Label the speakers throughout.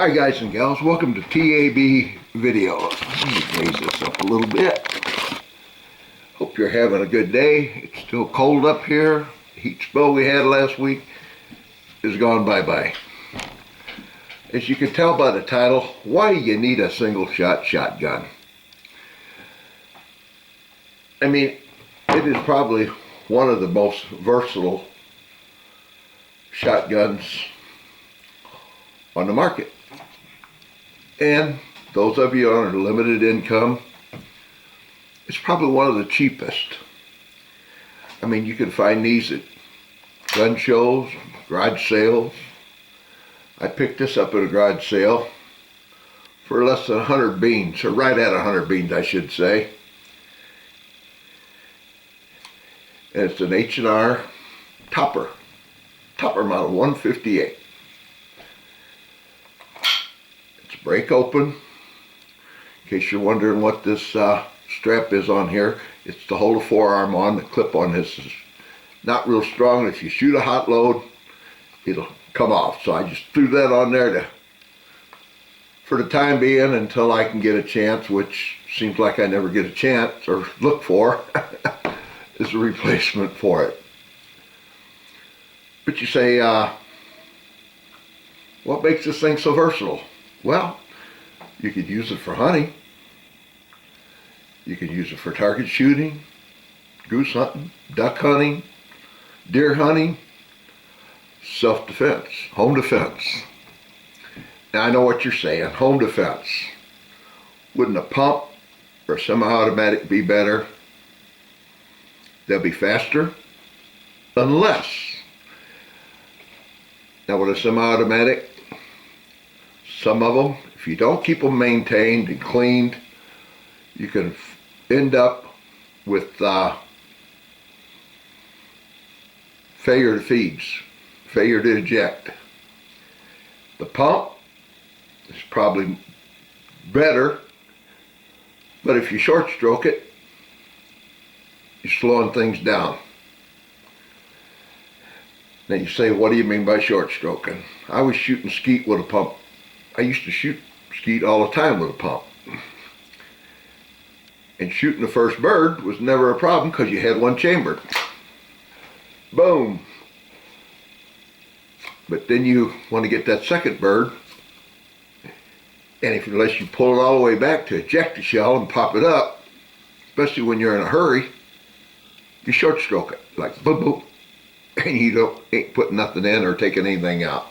Speaker 1: Hi guys and gals, welcome to T.A.B.Videos. Let me raise this up a little bit. Hope you're having a good day. It's still cold up here. The heat spell we had last week is gone bye-bye. As you can tell by the title, why do you need a single-shot shotgun? I mean, it is probably one of the most versatile shotguns on the market. And those of you on a limited income, it's probably one of the cheapest. I mean, you can find these at gun shows, garage sales. I picked this up at a garage sale for less than 100 beans, or right at 100 beans, I should say. And it's an H&R topper model 158. Break open. In case you're wondering what this strap is on here, it's to hold a forearm on. The clip on this is not real strong. If you shoot a hot load, it'll come off. So I just threw that on there for the time being until I can get a chance, which seems like I never get a chance or look for, is a replacement for it. But you say, what makes this thing so versatile? Well, you could use it for hunting. You could use it for target shooting, goose hunting, duck hunting, deer hunting, self-defense, home defense. Now I know what you're saying, home defense. Wouldn't a pump or semi-automatic be better? They'll be faster, unless. Now with a semi-automatic, some of them, if you don't keep them maintained and cleaned, you can end up with failure to feeds, failure to eject. The pump is probably better, but if you short stroke it, you're slowing things down. Now you say, what do you mean by short stroking? I was shooting skeet with a pump. I used to shoot skeet all the time with a pump. And shooting the first bird was never a problem because you had one chambered. Boom. But then you want to get that second bird, and unless you pull it all the way back to eject the shell and pop it up, especially when you're in a hurry, you short stroke it, like boom boom, and you ain't putting nothing in or taking anything out.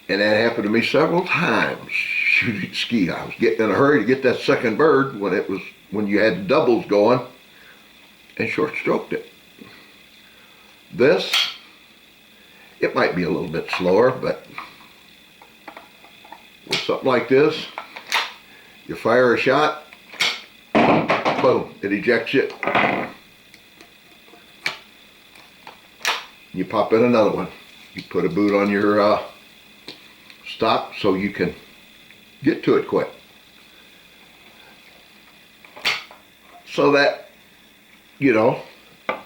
Speaker 1: And that happened to me several times shooting skeet. I was getting in a hurry to get that second bird when you had the doubles going, and short stroked it. This, it might be a little bit slower, but with something like this, you fire a shot, boom, it ejects it. You pop in another one. You put a boot on your stock so you can get to it quick. So that, you know,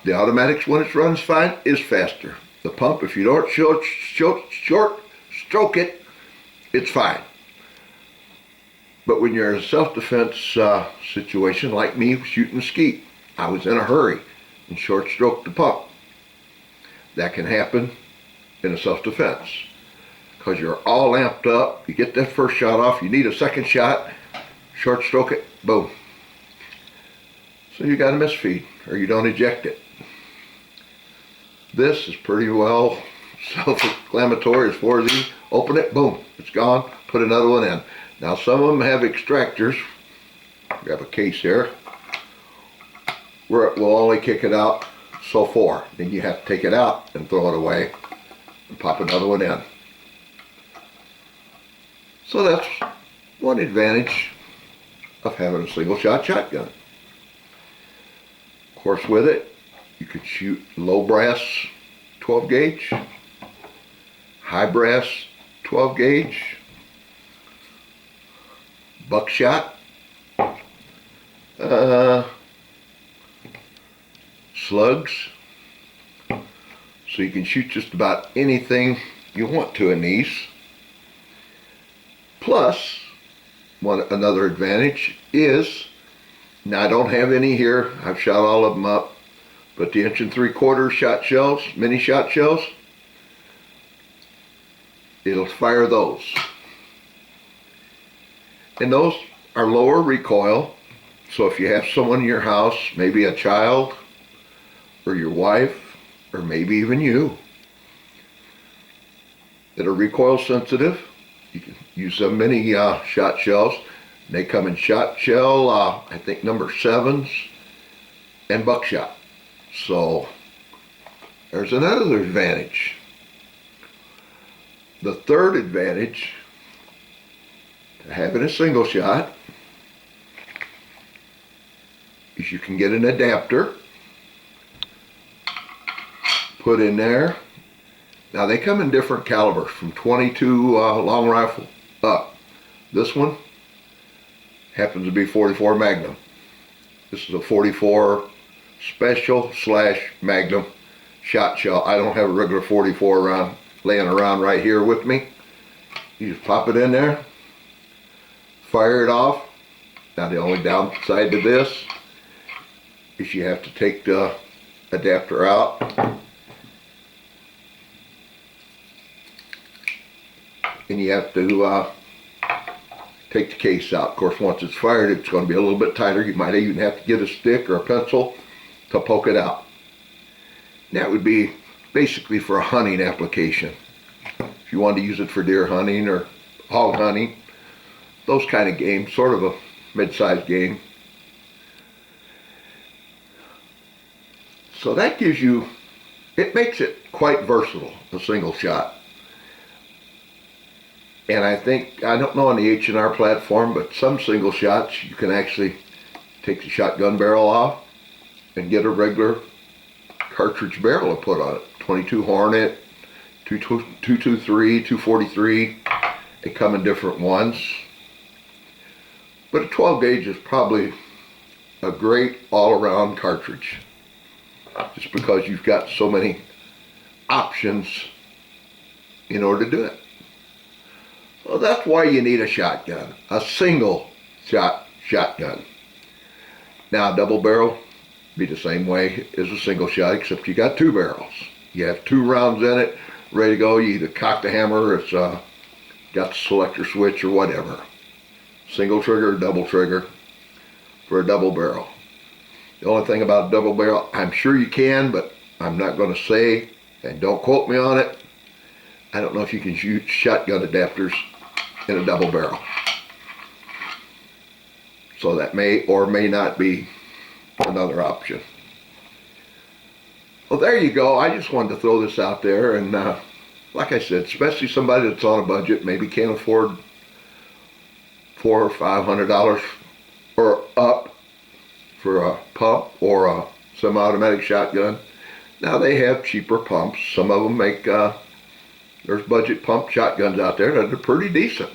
Speaker 1: the automatics, when it runs fine, is faster. The pump, if you don't short stroke it, it's fine. But when you're in a self-defense situation like me shooting skeet, I was in a hurry and short stroked the pump. That can happen in a self-defense because you're all amped up. You get that first shot off, you need a second shot, short stroke it, boom. So you got a misfeed, or you don't eject it. This is pretty well self-explanatory as far as you open it, boom, it's gone, put another one in. Now some of them have extractors, grab a case here, where it will only kick it out so far. Then you have to take it out and throw it away and pop another one in. So that's one advantage of having a single shot shotgun. Of course, with it, you could shoot low brass 12 gauge, high brass 12 gauge, buckshot, slugs. So you can shoot just about anything you want to in these. Plus, another advantage is, now I don't have any here, I've shot all of them up, but the 1 3/4 shot shells, mini shot shells, it'll fire those. And those are lower recoil, so if you have someone in your house, maybe a child, or your wife, or maybe even you, that are recoil sensitive, you can use the mini shot shells. They come in shot shell, I think number 7s, and buckshot. So there's another advantage. The third advantage to having a single shot is you can get an adapter put in there. Now they come in different calibers from 22 long rifle up. This one happens to be 44 Magnum. This is a 44 special / Magnum shot shell. I don't have a regular 44 laying around right here with me. You just pop it in there, fire it off. Now the only downside to this is you have to take the adapter out. And you have to take the case out. Of course, once it's fired, it's going to be a little bit tighter. You might even have to get a stick or a pencil to poke it out. And that would be basically for a hunting application. If you want to use it for deer hunting or hog hunting, those kind of games, sort of a mid-sized game. So that gives you, it makes it quite versatile, a single shot. And I think, I don't know on the H&R platform, but some single shots you can actually take the shotgun barrel off and get a regular cartridge barrel to put on it. 22 Hornet, 223, 243, they come in different ones. But a 12 gauge is probably a great all-around cartridge, just because you've got so many options in order to do it. Well, that's why you need a shotgun, a single shotgun. Now, a double barrel be the same way as a single shot, except you got 2 barrels. You have 2 rounds in it, ready to go. You either cock the hammer, it's got the selector switch or whatever. Single trigger or double trigger for a double barrel. The only thing about a double barrel, I'm sure you can, but I'm not going to say, and don't quote me on it, I don't know if you can shoot shotgun adapters in a double barrel. So that may or may not be another option. Well, there you go. I just wanted to throw this out there, and like I said, especially somebody that's on a budget, maybe can't afford $400 or $500 or up for a pump or a semi-automatic shotgun. Now they have cheaper pumps. Some of them make, there's budget pump shotguns out there that are pretty decent.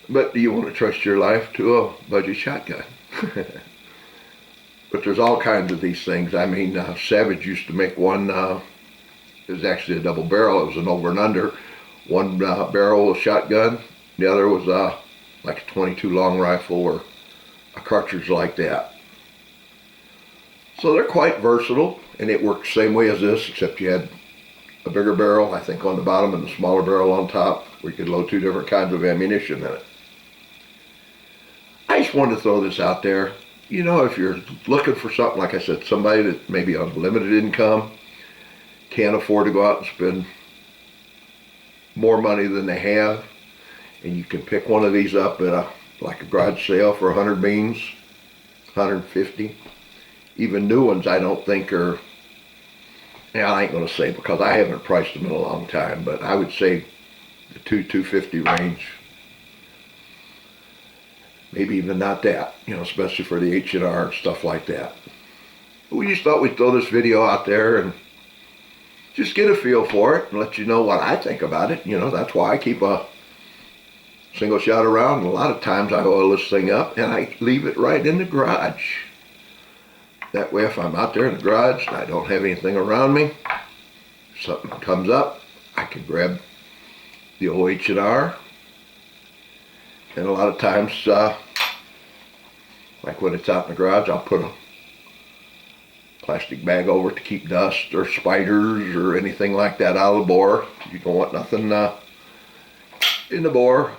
Speaker 1: But do you want to trust your life to a budget shotgun? But there's all kinds of these things. I mean, Savage used to make one, it was actually a double barrel. It was an over and under. One barrel was shotgun. The other was like a 22 long rifle or a cartridge like that. So they're quite versatile, and it works the same way as this, except you had a bigger barrel, I think, on the bottom and a smaller barrel on top, where you could load 2 different kinds of ammunition in it. I just wanted to throw this out there. You know, if you're looking for something, like I said, somebody that maybe on limited income, can't afford to go out and spend more money than they have, and you can pick one of these up at like a garage sale for 100 beans, 150. Even new ones I don't think are, yeah, I ain't gonna say because I haven't priced them in a long time, but I would say the $250 range. Maybe even not that, you know, especially for the H&R and stuff like that. We just thought we'd throw this video out there and just get a feel for it and let you know what I think about it. You know, that's why I keep a single shot around. And a lot of times I oil this thing up and I leave it right in the garage. That way if I'm out there in the garage and I don't have anything around me, if something comes up, I can grab the old H&R. And a lot of times, like when it's out in the garage, I'll put a plastic bag over it to keep dust or spiders or anything like that out of the bore. You don't want nothing in the bore.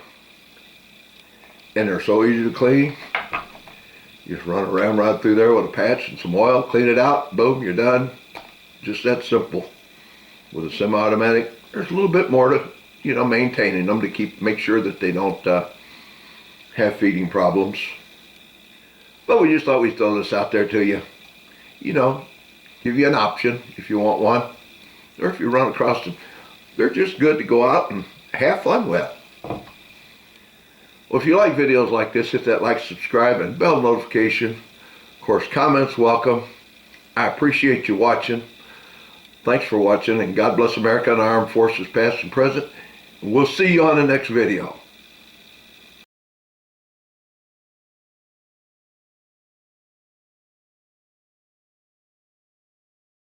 Speaker 1: And they're so easy to clean. You just run around right through there with a patch and some oil, clean it out, boom, you're done. Just that simple. With a semi-automatic, there's a little bit more to, maintaining them to make sure that they don't have feeding problems. But we just thought we'd throw this out there to you. Give you an option if you want one. Or if you run across them. They're just good to go out and have fun with. Well, if you like videos like this, hit that like, subscribe, and bell notification. Of course, comments welcome. I appreciate you watching. Thanks for watching, and God bless America and our armed forces past and present. And we'll see you on the next video.